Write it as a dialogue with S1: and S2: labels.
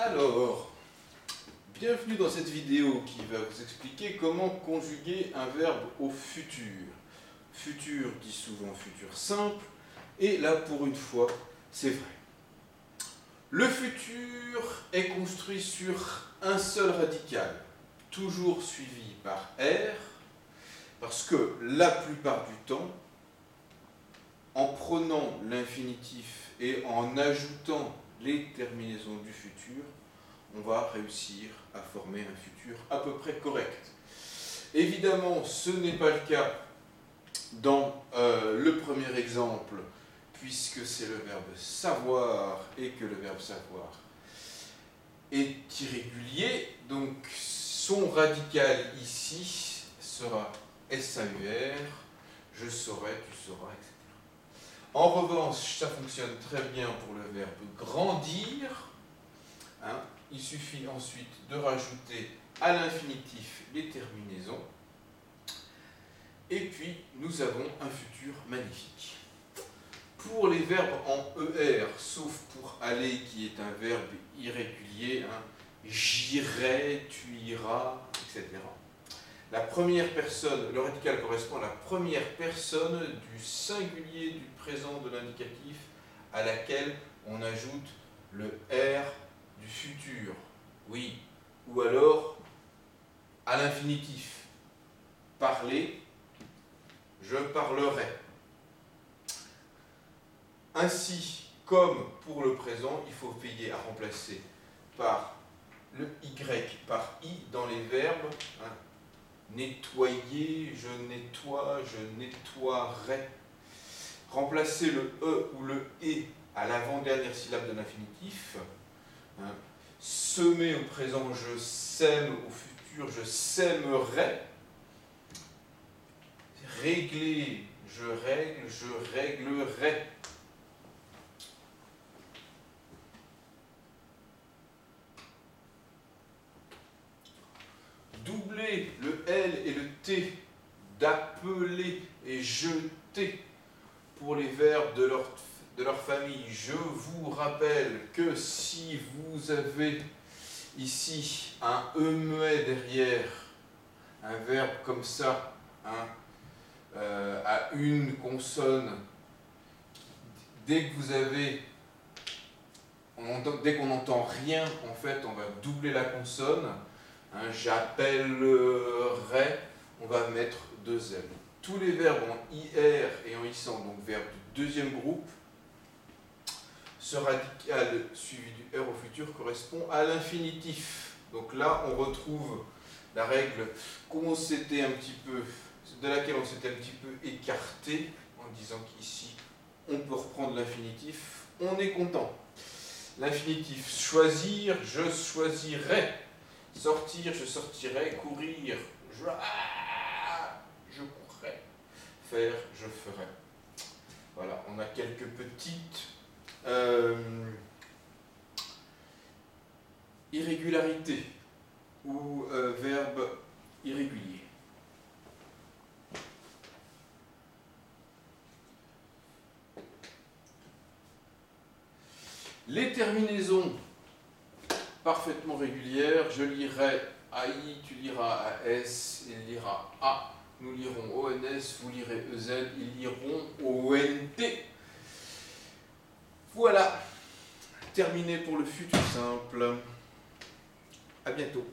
S1: Alors, bienvenue dans cette vidéo qui va vous expliquer comment conjuguer un verbe au futur. Futur dit souvent futur simple, et là pour une fois, c'est vrai. Le futur est construit sur un seul radical, toujours suivi par R, parce que la plupart du temps, en prenant l'infinitif et en ajoutant les terminaisons du futur, on va réussir à former un futur à peu près correct. Évidemment, ce n'est pas le cas dans le premier exemple, puisque c'est le verbe savoir et que le verbe savoir est irrégulier. Donc, son radical ici sera SAUR, je saurai, tu sauras, etc. En revanche, ça fonctionne très bien pour le verbe grandir. Il suffit ensuite de rajouter à l'infinitif les terminaisons. Et puis, nous avons un futur magnifique. Pour les verbes en ER, sauf pour aller qui est un verbe irrégulier, j'irai, tu iras, etc. La première personne, le radical correspond à la première personne du singulier du présent de l'indicatif à laquelle on ajoute le R du futur. Oui. Ou alors à l'infinitif. Parler, je parlerai. Ainsi, comme pour le présent, il faut veiller à remplacer par le Y par I dans les verbes. Nettoyer, je nettoie, je nettoierai. Remplacer le E ou le E à l'avant-dernière syllabe de l'infinitif. Semer au présent, je sème, au futur, je sèmerai. Régler, je règle, je réglerai. Doubler le L et le T d'appeler et jeter pour les verbes de leur famille. Je vous rappelle que si vous avez ici un E muet derrière, un verbe comme ça, à une consonne, dès qu'on n'entend rien, en fait, on va doubler la consonne. J'appellerai, on va mettre deux L. Tous les verbes en IR et en ISAN, donc verbes du deuxième groupe, ce radical suivi du R au futur correspond à l'infinitif. Donc là, on retrouve la règle de laquelle on s'était un petit peu écarté en disant qu'ici, on peut reprendre l'infinitif, on est content. L'infinitif choisir, je choisirai. Sortir, je sortirai. Courir, je courrai. Faire, je ferai. Voilà, on a quelques petites irrégularités ou verbes irréguliers. Les terminaisons parfaitement régulières, je lirai AI, tu liras AS, il lira A, nous lirons ONS, vous lirez EZ, ils liront ONT. Voilà, terminé pour le futur simple. À bientôt.